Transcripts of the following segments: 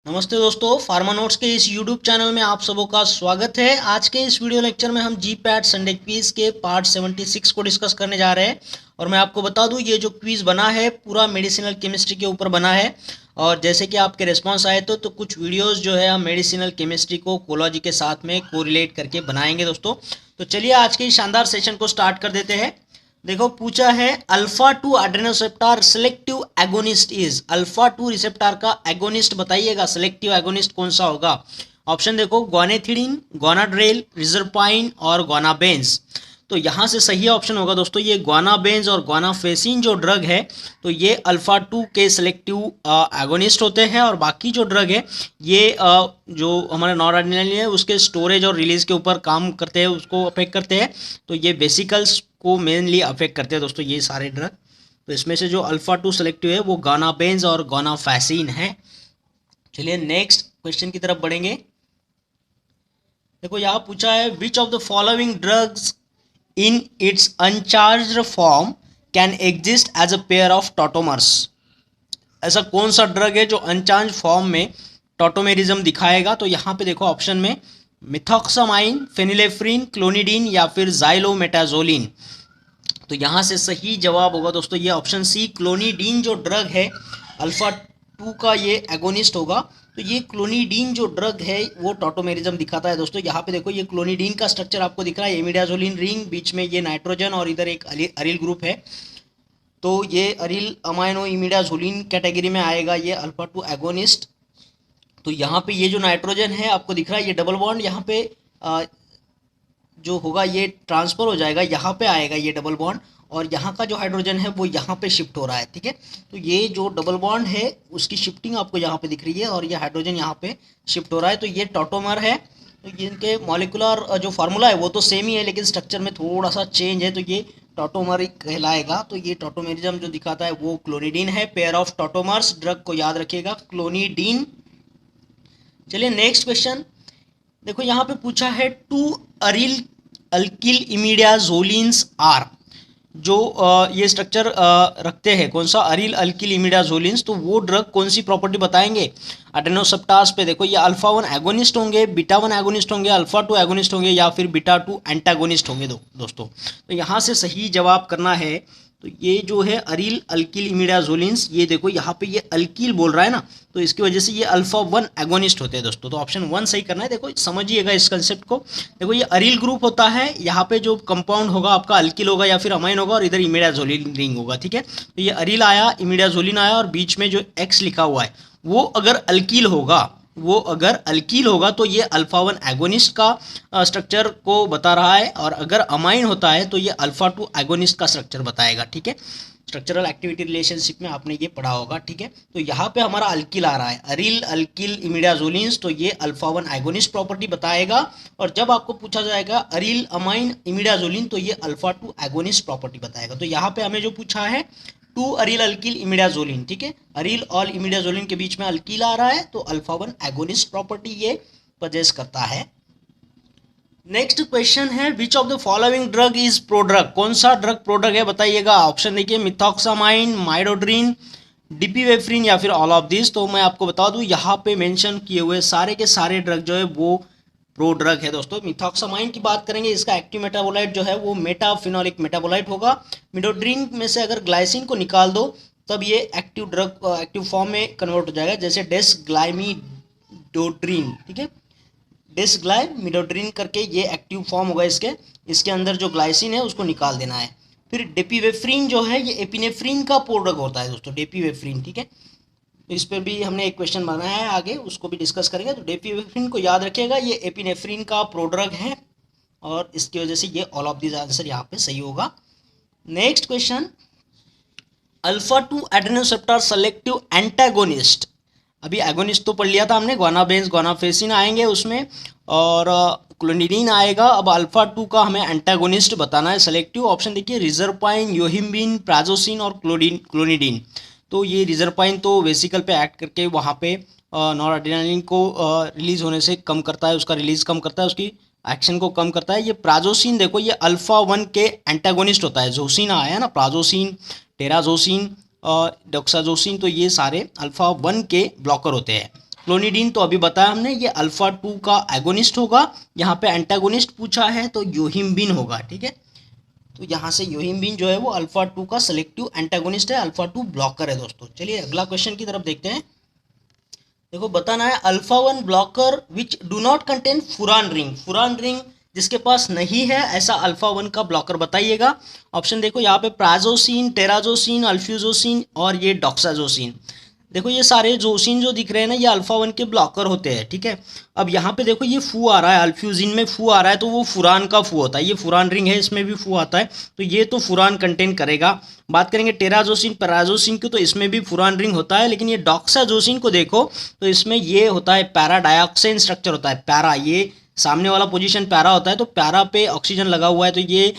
नमस्ते दोस्तों, pharma notes के इस यूट्यूब चैनल में आप सबों का स्वागत है। आज के इस वीडियो लेक्चर में हम जी पैट संडे क्विज के पार्ट 76 को डिस्कस करने जा रहे हैं। और मैं आपको बता दूं, ये जो क्विज बना है पूरा मेडिसिनल केमिस्ट्री के ऊपर बना है। और जैसे कि आपके रिस्पांस आए तो कुछ वीडियोस जो है हम मेडिसिनल केमिस्ट्री को कोलॉजी के साथ में कोरिलेट करके बनाएंगे दोस्तों। तो चलिए आज के इस शानदार सेशन को स्टार्ट कर देते हैं। देखो, पूछा है alpha 2 adrenoceptor selective agonist is. Alpha 2 receptor का एगोनिस्ट बताइएगा, सिलेक्टिव एगोनिस्ट कौन सा होगा। ऑप्शन देखो, गोनेथिडीन, गोनाड्रेल, रिजरपाइन और गोनाबेंस। तो यहाँ से सही ऑप्शन होगा दोस्तों ये गोनाबेंस और गोनाफेसिन जो ड्रग है, तो ये अल्फा 2 के सिलेक्टिव एगोनिस्ट होते हैं। और बाकी जो ड्रग है ये जो हमारे नॉरएड्रेनालिन है उसके स्टोरेज और रिलीज के ऊपर काम करते हैं, उसको अफेक्ट करते हैं। तो ये वेसिकल्स को मेनली अफेक्ट करते हैं दोस्तों ये सारे ड्रग। तो इसमें से जो अल्फा 2 सेलेक्टिव है वो गोनाबेंस और गोनाफेसिन है। चलिए नेक्स्ट क्वेश्चन की तरफ बढ़ेंगे। देखो, यहाँ पूछा है which of the following drugs in its uncharged form can exist as a pair of tautomers। ऐसा कौन सा ड्रग है जो अनचार्ज फॉर्म में टॉटोमेरिज्म दिखाएगा। तो यहाँ पे देखो ऑप्शन में मिथॉक्सामाइन, फेनिलेफ्रिन, क्लोनिडीन या फिर जाइलोमेटाजोलिन। तो यहाँ से सही जवाब होगा दोस्तों ये ऑप्शन सी, क्लोनिडीन जो ड्रग है अल्फा 2 का ये एगोनिस्ट होगा। तो ये क्लोनिडीन जो ड्रग है वो टॉटोमेरिज्म दिखाता है दोस्तों। यहाँ पे देखो ये क्लोनिडीन का स्ट्रक्चर आपको दिख रहा है, इमिडाजोलिन रिंग, बीच में ये नाइट्रोजन और इधर एक अरिल ग्रुप है। तो ये अरिल अमाइनो इमिडाजोलिन कैटेगरी में आएगा ये अल्फा 2 एगोनिस्ट। तो यहाँ पे ये जो नाइट्रोजन है आपको दिख रहा है, ये डबल बॉन्ड यहाँ पे जो होगा ये ट्रांसफर हो जाएगा, यहाँ पे आएगा ये डबल बॉन्ड, और यहाँ का जो हाइड्रोजन है वो यहाँ पे शिफ्ट हो रहा है। ठीक है, तो ये जो डबल बॉन्ड है उसकी शिफ्टिंग आपको यहाँ पे दिख रही है और ये हाइड्रोजन यहाँ पे शिफ्ट हो रहा है। तो ये टॉटोमर है। तो इनके मॉलिकुलर जो फार्मूला है वो तो सेम ही है, लेकिन स्ट्रक्चर में थोड़ा सा चेंज है, तो ये टॉटोमर ही कहलाएगा। तो ये टॉटोमेरिज्म जो दिखाता है वो क्लोनिडीन है। पेयर ऑफ टॉटोमर्स ड्रग को याद रखिएगा, क्लोनिडीन। चलिए नेक्स्ट क्वेश्चन। देखो यहाँ पे पूछा है टू अरिल अल्किल इमिडाजोलिन्स आर। जो ये स्ट्रक्चर रखते हैं कौन सा, अरिल अल्किल इमिडाजोलिन्स, तो वो ड्रग कौन सी प्रॉपर्टी बताएंगे। एड्रेनोसेप्टार्स पे देखो ये अल्फा 1 एगोनिस्ट होंगे, बीटा 1 एगोनिस्ट होंगे, अल्फा 2 एगोनिस्ट होंगे या फिर बीटा 2 एंटागोनिस्ट होंगे दोस्तों। तो यहाँ से सही जवाब करना है। तो ये जो है अरिल अल्किल इमिडाजोलिन्स, ये देखो यहाँ पे ये अल्किल बोल रहा है ना, तो इसकी वजह से ये अल्फा 1 एगोनिस्ट होते हैं दोस्तों। तो ऑप्शन 1 सही करना है। देखो समझिएगा इस कंसेप्ट को। देखो ये अरिल ग्रुप होता है, यहाँ पे जो कंपाउंड होगा आपका अल्किल होगा या फिर अमाइन होगा, और इधर इमिडाजोलिन रिंग होगा। ठीक है, तो ये अरिल आया, इमिडाजोलिन आया, और बीच में जो एक्स लिखा हुआ है वो अगर अल्किल होगा तो ये अल्फा 1 एगोनिस्ट का स्ट्रक्चर को बता रहा है, और अगर अमाइन होता है तो ये अल्फा 2 एगोनिस्ट का स्ट्रक्चर बताएगा। ठीक है, स्ट्रक्चरल एक्टिविटी रिलेशनशिप में आपने ये पढ़ा होगा। ठीक है, तो यहाँ पे हमारा अल्किल आ रहा है, अरिल अल्किल इमिडाजोलिन्स, तो ये अल्फा 1 एगोनिस्ट प्रॉपर्टी बताएगा। और जब आपको पूछा जाएगा अरिल अमाइन इमिडाजोलिन, तो ये अल्फा 2 एगोनिस्ट प्रॉपर्टी बताएगा। तो यहाँ पे हमें जो पूछा है टू अरिल अल्किल इमिडाजोलिन। ठीक है, अरिल और इमिडाजोलिन के बीच में अल्किल आ रहा है, तो अल्फा 1 एगोनिस्ट प्रॉपर्टी ये पजेस करता है। नेक्स्ट क्वेश्चन है which of the following drug is prodrug. कौन सा ड्रग प्रोड्रग है बताइएगा। ऑप्शन देखिए, मिथॉक्सामाइन, माइडोड्रीन, डिपीवेफ्रिन या फिर ऑल ऑफ दिस। तो मैं आपको बता दूं यहाँ पे मेंशन किए हुए सारे के सारे ड्रग जो है वो प्रो ड्रग है दोस्तों। मिथॉक्सामाइन की बात करेंगे, इसका एक्टिव मेटाबोलाइट जो है वो मेटाफिनोलिक मेटाबोलाइट होगा। मिडोड्रीन में से अगर ग्लाइसिन को निकाल दो तब ये एक्टिव ड्रग एक्टिव फॉर्म में कन्वर्ट हो जाएगा, जैसे डेसग्लाइमिडोड्रीन। ठीक है, डेसग्लाइमिडोड्रीन करके ये एक्टिव फॉर्म होगा इसके अंदर जो ग्लाइसिन है उसको निकाल देना है। फिर डेपीवेफ्रिन जो है ये एपिनेफ्रिन का प्रोड्रग होता है दोस्तों, डेपीवेफ्रिन। ठीक है, इस पर भी हमने एक क्वेश्चन बनाया है, आगे उसको भी डिस्कस करेंगे। तो डेपीवेफ्रिन को याद रखिएगा, ये एपिनेफ्रिन का प्रोड्रग है, और इसकी वजह से ये ऑल ऑफ दिस आंसर यहाँ पे सही होगा। Next question, alpha 2 adrenoceptor selective antagonist. अभी एगोनिस्ट तो पढ़ लिया था हमने, गोनाबेंस गोनाफेसिन आएंगे उसमें, और क्लोनिडीन आएगा। अब अल्फा 2 का हमें एंटागोनिस्ट बताना है सेलेक्टिव। ऑप्शन देखिए, रिजरपाइन, योहिम्बिन, प्राजोसिन और क्लोनिडीन। तो ये रिजरपाइन तो वेसिकल पे एक्ट करके वहाँ पे नॉरएड्रेनालिन को रिलीज होने से कम करता है, उसका रिलीज कम करता है, उसकी एक्शन को कम करता है। ये प्राजोसिन देखो ये अल्फा 1 के एंटागोनिस्ट होता है, जोसिन आया है ना, प्राजोसिन, टेराजोसिन और डोक्साजोसिन, तो ये सारे अल्फा 1 के ब्लॉकर होते हैं। क्लोनिडीन तो अभी बताया हमने, ये अल्फा 2 का एगोनिस्ट होगा। यहाँ पे एंटागोनिस्ट पूछा है तो योहिम्बिन होगा, ठीक है। तो यहाँ से योहिम्बिन जो है वो अल्फा 2 का सेलेक्टिव एंटागोनिस्ट है, अल्फा 2 ब्लॉकर है दोस्तों। चलिए अगला क्वेश्चन की तरफ देखते हैं। देखो बताना है alpha 1 blocker which do not contain फुरान ring. फुरान ring जिसके पास नहीं है ऐसा अल्फा 1 का ब्लॉकर बताइएगा। ऑप्शन देखो यहाँ पे प्राजोसिन, टेराजोसिन, अल्फ्यूजोसिन और ये डॉक्साजोसिन। देखो ये सारे जोसिन जो दिख रहे हैं ना, ये अल्फा 1 के ब्लॉकर होते हैं, ठीक है। अब यहाँ पे देखो ये फू आ रहा है, अल्फ्यूजिन में फू आ रहा है तो वो फुरान का फू होता है, ये फुरान रिंग है इसमें भी फू आता है, तो ये तो फुरान कंटेन करेगा। बात करेंगे टेराजोसिन, पैराजोसिन की, तो इसमें भी फुरान रिंग होता है, लेकिन ये डॉक्साजोसिन को देखो तो इसमें ये होता है पैरा डाइऑक्साइन स्ट्रक्चर होता है। पैरा, ये सामने वाला पोजीशन पैरा होता है, तो पैरा पे ऑक्सीजन लगा हुआ है तो ये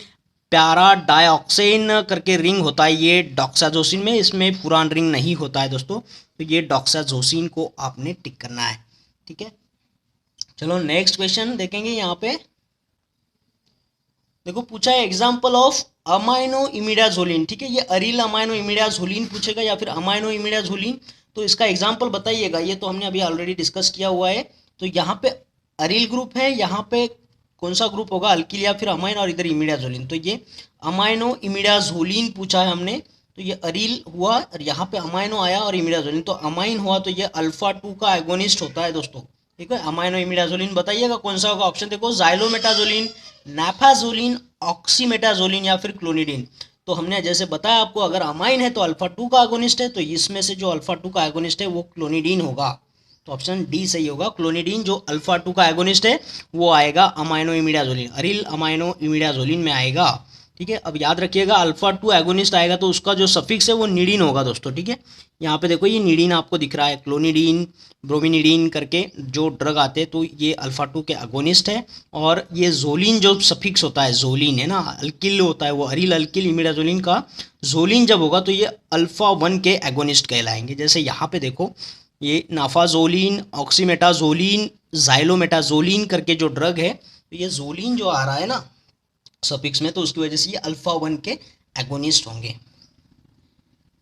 पैरा डाइऑक्सेन करके रिंग होता है ये डॉक्साजोसिन में, इसमें फुरान रिंग नहीं होता है दोस्तों। तो ये डॉक्साजोसिन को आपने टिक करना है, ठीक है। चलो नेक्स्ट क्वेश्चन देखेंगे। यहाँ पे देखो पूछा है एग्जाम्पल ऑफ अमाइनो इमिडाजोलिन, ठीक है। ये अरिल अमाइनो इमिडाजोलिन पूछेगा या फिर अमाइनो इमिडाजोलिन, तो इसका एग्जाम्पल बताइएगा। ये तो हमने अभी ऑलरेडी डिस्कस किया हुआ है। तो यहाँ पे अरिल ग्रुप है, यहाँ पे कौन सा ग्रुप होगा, अल्किल या फिर अमाइन, और इधर इमिडाजोलिन। तो ये अमाइनो इमिडाजोलिन पूछा है हमने, तो ये अरिल हुआ और यहाँ पे अमाइनो आया और इमिडाजोलिन, तो अमाइन हुआ तो ये अल्फा 2 का एगोनिस्ट होता है दोस्तों, ठीक है। अमाइनो इमिडाजोलिन बताइएगा कौन सा होगा। ऑप्शन देखो जाइलोमेटाजोलिन, नाफाजोलिन, ऑक्सीमेटाजोलिन या फिर क्लोनिडीन। तो हमने जैसे बताया आपको, अगर अमाइन है तो अल्फा 2 का एगोनिस्ट है, तो इसमें से जो अल्फा 2 का एगोनिस्ट है वो क्लोनिडीन होगा। तो ऑप्शन डी सही होगा, क्लोनिडीन जो अल्फा 2 का एगोनिस्ट है वो आएगा अमाइनो इमिडाजोलिन, अरिल अमाइनो इमिडाजोलिन में आएगा, ठीक है। अब याद रखिएगा अल्फा 2 एगोनिस्ट आएगा तो उसका जो सफिक्स है वो निडीन होगा दोस्तों, ठीक है। यहाँ पे देखो ये निडीन आपको दिख रहा है, क्लोनिडीन, ब्रोमिनिडीन करके जो ड्रग आते हैं तो ये अल्फा 2 के एगोनिस्ट है। और ये जोलिन जो सफिक्स होता है, जोलिन है ना, अल्किल होता है वो, अरिल अल्किल इमिडाजोलिन का जोलिन जब होगा तो ये अल्फा 1 के एगोनिस्ट कहलाएंगे। जैसे यहाँ पे देखो ये नाफाजोलिन, ऑक्सीमेटाजोलिन, जाइलोमेटाजोलिन करके जो ड्रग है, तो ये जोलिन जो आ रहा है ना सफिक्स में, तो उसकी वजह से ये अल्फा 1 के एगोनिस्ट होंगे।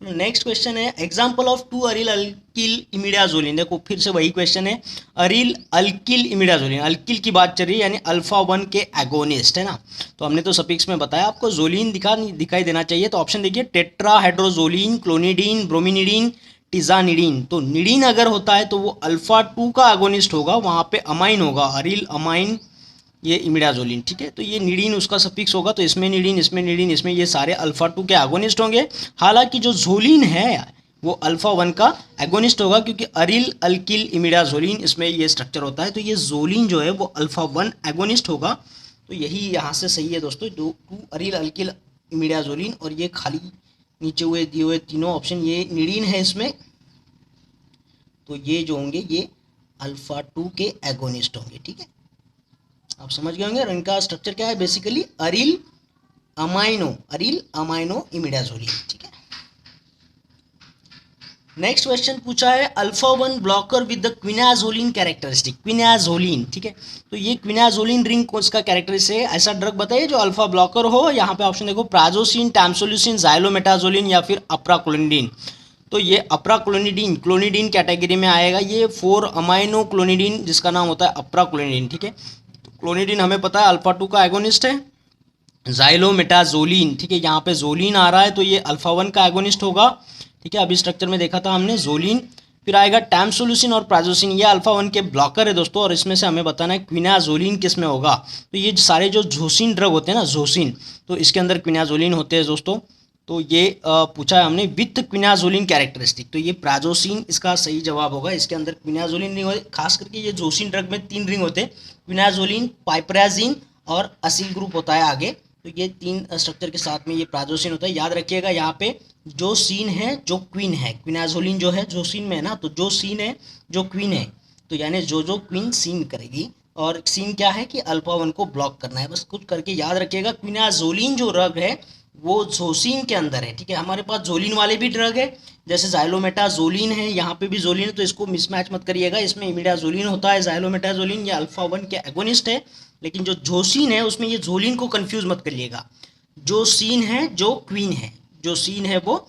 नेक्स्ट क्वेश्चन है एग्जाम्पल ऑफ 2 अरिल अल्किल इमिडाजोलिन। देखो फिर से वही क्वेश्चन है, अरिल अल्किल इमिडाजोलिन, अल्किल की बात चल रही है यानी अल्फा 1 के एगोनिस्ट है ना। तो हमने तो सफिक्स में बताया आपको जोलिन दिखाई देना चाहिए। तो ऑप्शन देखिए टेट्राहाइड्रोजोलिन, क्लोनिडीन, ब्रोमिनिडीन, टिजानिडीन। तो निडीन अगर होता है तो वो अल्फा 2 का एगोनिस्ट होगा, वहाँ पे अमाइन होगा, अरिल अमाइन ये इमिडाजोलिन, ठीक है। तो ये निडीन उसका सफिक्स होगा, तो इसमें निडीन, इसमें निडीन, इसमें ये सारे अल्फा 2 के एगोनिस्ट होंगे। हालांकि जो जोलिन है वो अल्फा 1 का एगोनिस्ट होगा, क्योंकि अरिल अल्किल इमिडाजोलिन इसमें ये स्ट्रक्चर होता है, तो ये जोलिन जो है वो अल्फा 1 एगोनिस्ट होगा। तो यही यहाँ से सही है दोस्तों, 2 अरिल अल्किल इमिडाजोलिन, और ये खाली नीचे हुए दिए हुए तीनों ऑप्शन ये निडीन है इसमें, तो ये जो होंगे ये अल्फा 2 के एगोनिस्ट होंगे, ठीक है। आप समझ गए होंगे। और इनका स्ट्रक्चर क्या है, बेसिकली अरिल अमाइनो इमिडाजोलिन, ठीक है। नेक्स्ट क्वेश्चन पूछा है alpha 1 blocker with the quinazoline characteristic, quinazoline, ठीक है। तो ये क्विनाजोलिन रिंग को इसका कैरेक्टरिस्टिक है, ऐसा ड्रग बताइए जो अल्फा ब्लॉकर हो। यहाँ पे ऑप्शन देखो प्राजोसिन, टैमसोल्यूसिन, जाइलोमेटाजोलिन या फिर अप्राक्लोनिडीन। तो ये अप्राक्लोनिडीन क्लोनिडीन कैटेगरी में आएगा, ये 4 अमाइनो क्लोनिडीन जिसका नाम होता है अप्राक्लोनिडीन, ठीक है। तो क्लोनिडीन हमें पता है अल्फा 2 का एगोनिस्ट है। जाइलोमेटाजोलिन, ठीक है, यहाँ पे जोलिन आ रहा है तो ये अल्फा 1 का एगोनिस्ट होगा, ठीक है। अभी स्ट्रक्चर में देखा था हमने जोलिन, फिर आएगा टैमसोल्यूसिन और प्राजोसिन, ये अल्फा 1 के ब्लॉकर है दोस्तों। और इसमें से हमें बताना है क्विनाजोलिन किस में होगा। तो ये सारे जो जोसिन ड्रग होते हैं ना, जोसिन, तो इसके अंदर क्विनाजोलिन होते हैं दोस्तों। तो ये पूछा है हमने विथ क्विनाजोलिन कैरेक्टरिस्टिक, तो ये प्राजोसिन इसका सही जवाब होगा। इसके अंदर क्विनाजोलिन रिंग, खास करके ये जोसिन ड्रग में 3 रिंग होते हैं, क्विनाजोलिन, पाइपराजिन और असिल ग्रुप होता है आगे। तो ये 3 स्ट्रक्चर के साथ में ये प्राजोसिन होता है। याद रखिएगा यहाँ पे जो सीन है जो क्वीन है, क्विनाजोलिन जो है जो सीन में है ना, तो जो सीन है जो क्वीन है, तो यानी जो क्वीन सीन करेगी। और सीन क्या है कि अल्फा 1 को ब्लॉक करना है, बस कुछ करके याद रखिएगा। क्विनाजोलिन जो ड्रग है वो जोसिन के अंदर है, ठीक है। हमारे पास जोलिन वाले भी ड्रग है, जैसे जाइलोमेटाजोलिन है, यहाँ पे भी जोलिन है, तो इसको मिसमैच मत करिएगा। इसमें इमिडाजोलिन होता है, जाइलोमेटाजोलिन ये अल्फा 1 के एगोनिस्ट है, लेकिन जो जोसिन है उसमें ये जोलिन को कंफ्यूज मत करिएगा। जो सीन है जो क्वीन है, जो सीन है वो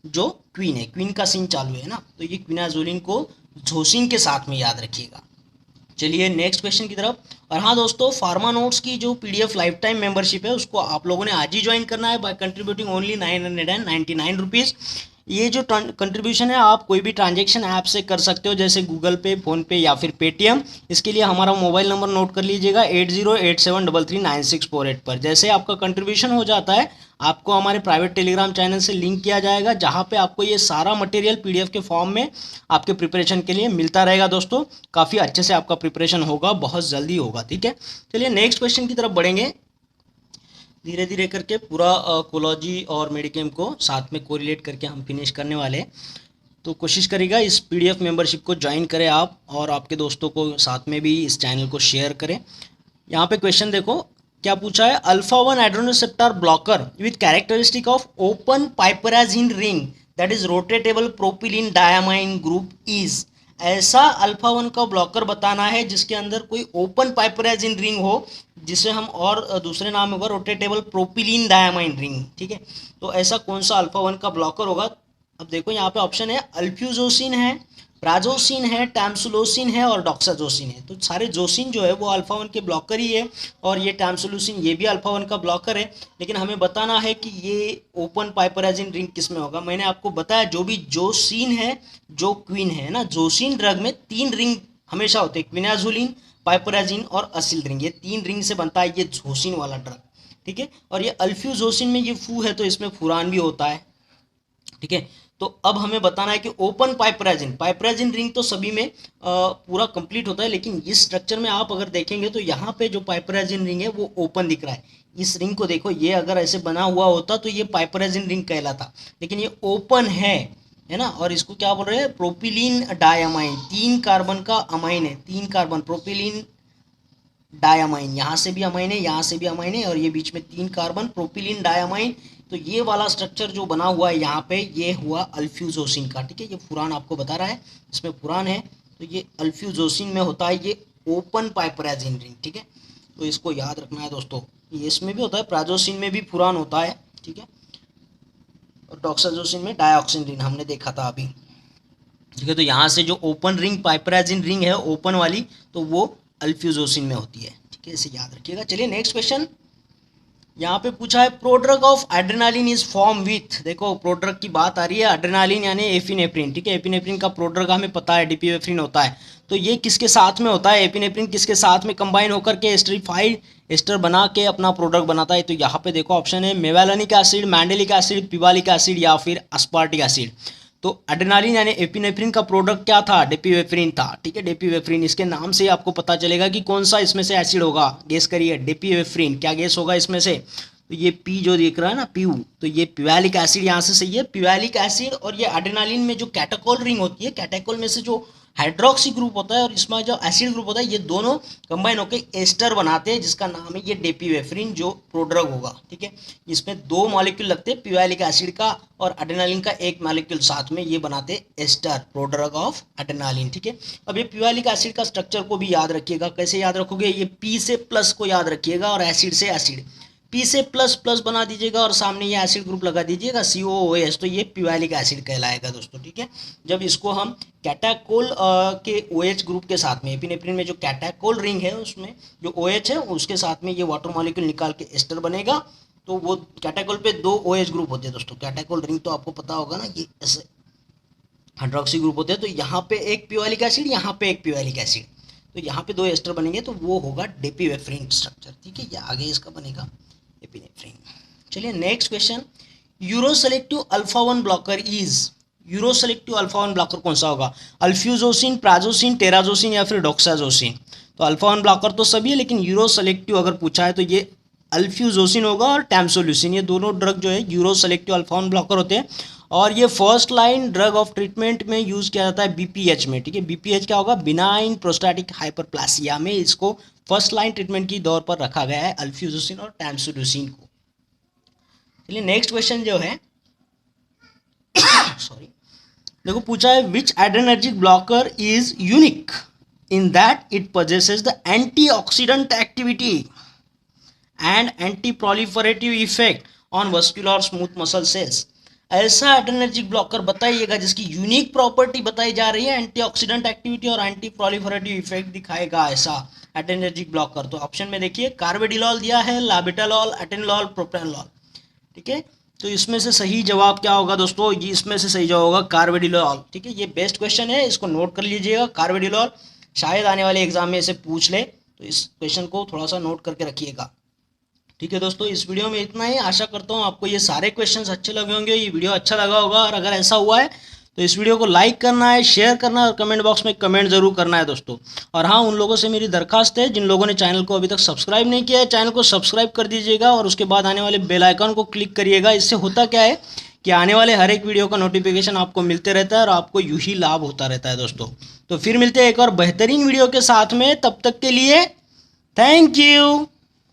जो क्वीन है, क्वीन का सीन चालू है ना, तो ये क्विनाजोलिन को झोसिन के साथ में, याद रखिएगा। चलिए नेक्स्ट क्वेश्चन की तरफ। और हाँ दोस्तों, फार्मा नोट्स की जो पीडीएफ लाइफ टाइम मेंबरशिप है उसको आप लोगों ने आज ही ज्वाइन करना है बाय कंट्रीब्यूटिंग ओनली 999 रुपीज़। ये जो कंट्रीब्यूशन है आप कोई भी ट्रांजेक्शन ऐप से कर सकते हो, जैसे गूगल पे, फ़ोनपे या फिर पेटीएम। इसके लिए हमारा मोबाइल नंबर नोट कर लीजिएगा 8087339648 पर। जैसे आपका कंट्रीब्यूशन हो जाता है आपको हमारे प्राइवेट टेलीग्राम चैनल से लिंक किया जाएगा, जहाँ पे आपको ये सारा मटेरियल पीडीएफ के फॉर्म में आपके प्रिपरेशन के लिए मिलता रहेगा। दोस्तों काफ़ी अच्छे से आपका प्रिपरेशन होगा, बहुत जल्दी होगा, ठीक है। चलिए नेक्स्ट क्वेश्चन की तरफ बढ़ेंगे। धीरे धीरे करके पूरा कोलॉजी और मेडिकेम को साथ में कोरिलेट करके हम फिनिश करने वाले हैं। तो कोशिश करिएगा इस पीडीएफ मेंबरशिप को ज्वाइन करें आप, और आपके दोस्तों को साथ में भी इस चैनल को शेयर करें। यहाँ पे क्वेश्चन देखो क्या पूछा है, alpha 1 adrenoceptor blocker with characteristic of open piperazine ring that is rotatable propylene diamine group is. ऐसा अल्फा 1 का ब्लॉकर बताना है जिसके अंदर कोई ओपन पाइपराजिन रिंग हो, जिसे हम और दूसरे नाम होगा रोटेटेबल प्रोपिलीन डायामाइन रिंग, ठीक है। तो ऐसा कौन सा अल्फा 1 का ब्लॉकर होगा। अब देखो यहाँ पे ऑप्शन है अल्फ्यूजोसिन है, प्राजोसिन है, टैमसुलोसिन है और डॉक्साजोसिन है। तो सारे जोसिन जो है वो अल्फा 1 के ब्लॉकर ही है, और ये टैमसुलोसिन ये भी अल्फा 1 का ब्लॉकर है। लेकिन हमें बताना है कि ये ओपन पाइपराजिन रिंग किस में होगा। मैंने आपको बताया जो भी जोसिन है, जो क्वीन है ना, जोसिन ड्रग में 3 रिंग हमेशा होते हैं, क्विनाजोलिन, पाइपराजिन और असिल रिंग, ये 3 रिंग से बनता है ये जोसिन वाला ड्रग, ठीक है। और ये अल्फ्यूजोसिन में ये फू है तो इसमें फुरान भी होता है, ठीक है। तो अब हमें बताना है कि ओपन पाइपराजिन रिंग तो सभी में पूरा कंप्लीट होता है, लेकिन इस स्ट्रक्चर में आप अगर देखेंगे तो यहाँ पे जो पाइपराजिन रिंग है वो ओपन दिख रहा है। इस रिंग को देखो, ये अगर ऐसे बना हुआ होता तो ये पाइपराजिन रिंग कहलाता, लेकिन ये ओपन है ना। और इसको क्या बोल रहे हैं, प्रोपिलीन डायमाइन, 3 कार्बन का अमाइन है, 3 कार्बन प्रोपिलीन डायमाइन, यहाँ से भी अमाइन है, यहाँ से भी अमाइन है, और ये बीच में 3 कार्बन प्रोपिलीन डायमाइन। तो ये वाला स्ट्रक्चर जो बना हुआ है यहाँ पे ये हुआ अल्फ्यूजोसिन का, ठीक है। ये फुरान आपको बता रहा है, इसमें फुरान है, तो ये अल्फ्यूजोसिन में होता है ये ओपन पाइपराजिन रिंग, ठीक है। तो इसको याद रखना है दोस्तों, ये इसमें भी होता है, प्राजोसिन में भी फुरान होता है, ठीक है। और डॉक्साजोसिन में डायऑक्सिन रिंग हमने देखा था अभी, ठीक है। तो यहाँ से जो ओपन रिंग पाइपराजिन रिंग है ओपन वाली, तो वो अल्फ्यूजोसिन में होती है, ठीक है, इसे याद रखिएगा। चलिए नेक्स्ट क्वेश्चन यहाँ पे पूछा है, prodrug of adrenaline is form with. देखो प्रोड्रग की बात आ रही है, एड्रेनालिन यानी एपिनेफ्रिन, ठीक है। एपिनेफ्रिन का प्रोड्रग हमें पता है डिपिनेफ्रिन होता है, तो ये किसके साथ में होता है, एपिनेफ्रिन किसके साथ में कंबाइन होकर के एस्टरीफाइड एस्टर बना के अपना प्रोडक्ट बनाता है। तो यहाँ पे देखो ऑप्शन है मेवालानिक एसिड, मैंडेलिक एसिड, पिवालिक एसिड या फिर अस्पार्टिक एसिड। तो एड्रेनालिन यानी एपिनेफ्रिन का प्रोडक्ट क्या था, डेपिवेफ्रिन था, ठीक है। डेपिवेफ्रिन, इसके नाम से आपको पता चलेगा कि कौन सा इसमें से एसिड होगा, गेस करिए, डेपिवेफ्रिन, क्या गेस होगा इसमें से। तो ये पी जो दिख रहा है ना, पीयू, तो ये पिवालिक एसिड यहाँ से सही है, पिवालिक एसिड। और ये एड्रेनालिन में जो कैटाकोल रिंग होती है, कैटाकोल में से जो हाइड्रोक्सी ग्रुप होता है और इसमें जो एसिड ग्रुप होता है, ये दोनों कंबाइन होकर एस्टर बनाते हैं, जिसका नाम है ये डेपिवेफ्रिन जो प्रोड्रग होगा, ठीक है। इसमें 2 मॉलिक्यूल लगते हैं, पिवालिक एसिड का और एड्रेनालिन का 1 मॉलिक्यूल, साथ में ये बनाते हैं एस्टर, प्रोड्रग ऑफ एड्रेनालिन, ठीक है। अब ये पिवालिक एसिड का स्ट्रक्चर को भी याद रखिएगा, कैसे याद रखोगे, ये पी से प्लस को याद रखिएगा और एसिड से एसिड, पी से प्लस प्लस बना दीजिएगा और सामने ये एसिड ग्रुप लगा दीजिएगा COOH, तो ये पिवालिक एसिड कहलाएगा दोस्तों, ठीक है। जब इसको हम कैटाकोल के OH ग्रुप के साथ में, एपिनेफ्रिन में जो कैटाकोल रिंग है उसमें जो OH है उसके साथ में ये वाटर मॉलिक्यूल निकाल के एस्टर बनेगा, तो वो कैटाकोल पे 2 OH ग्रुप होते हैं दोस्तों। कैटाकोल रिंग तो आपको पता होगा ना, ये ऐसे हाइड्रोक्सी ग्रुप होते हैं, तो यहाँ पे एक पिवालिक एसिड, यहाँ पे एक पिवालिक एसिड, तो यहाँ पे 2 एस्टर बनेंगे, तो वो होगा डेपिवेफ्रिन स्ट्रक्चर, ठीक है। ये आगे इसका बनेगा एपिनेफ्रिन। चलिए next question, uroselective alpha 1 blocker is. Uroselective alpha 1 blocker कौन सा होगा, अल्फ्यूजोसिन, प्राजोसिन, टेराजोसिन या फिर डॉक्साजोसिन। तो अल्फा 1 ब्लॉकर तो सभी है, लेकिन यूरोसेलेक्टिव अगर पूछा है तो ये अल्फ्यूजोसिन होगा और टैमसोल्यूसिन, ये दोनों ड्रग जो है यूरोसेलेक्टिव अल्फा 1 ब्लॉकर होते हैं। और ये first line drug of treatment में यूज़ किया जाता है BPH में, ठीक है। BPH क्या होगा, बिनाइन प्रोस्टैटिक हाइपरप्लासिया में इसको फर्स्ट लाइन ट्रीटमेंट की दौर पर रखा गया है अल्फ्यूजोसिन और टैमसोल्यूसिन को। चलिए नेक्स्ट क्वेश्चन जो है सॉरी, देखो पूछा है, which adrenergic blocker is unique in that it possesses the antioxidant activity and anti-proliferative effect on vascular smooth muscle cells. ऐसा एडरेनर्जिक ब्लॉकर बताइएगा जिसकी यूनिक प्रॉपर्टी बताई जा रही है, एंटीऑक्सीडेंट एक्टिविटी और एंटी प्रोलिफरेटिव इफेक्ट दिखाएगा ऐसा एडरेनर्जिक ब्लॉकर। तो ऑप्शन में देखिए कार्वेडिलॉल दिया है, लाबिटालॉल, एटेनॉल, प्रोप्रानोल। ठीक है, तो इसमें से सही जवाब क्या होगा दोस्तों, ये इसमें से सही जवाब होगा कार्वेडिलॉल। ठीक है, ये बेस्ट क्वेश्चन है, इसको नोट कर लीजिएगा। कार्वेडिलॉल शायद आने वाले एग्जाम में इसे पूछ ले, तो इस क्वेश्चन को थोड़ा सा नोट करके रखिएगा। ठीक है दोस्तों, इस वीडियो में इतना ही। आशा करता हूँ आपको ये सारे क्वेश्चंस अच्छे लगे होंगे, ये वीडियो अच्छा लगा होगा। और अगर ऐसा हुआ है तो इस वीडियो को लाइक करना है, शेयर करना है और कमेंट बॉक्स में कमेंट जरूर करना है दोस्तों। और हाँ, उन लोगों से मेरी दरखास्त है जिन लोगों ने चैनल को अभी तक सब्सक्राइब नहीं किया है, चैनल को सब्सक्राइब कर दीजिएगा और उसके बाद आने वाले बेल आइकन को क्लिक करिएगा। इससे होता क्या है कि आने वाले हर एक वीडियो का नोटिफिकेशन आपको मिलते रहता है और आपको यूं ही लाभ होता रहता है दोस्तों। तो फिर मिलते हैं एक और बेहतरीन वीडियो के साथ में, तब तक के लिए थैंक यू।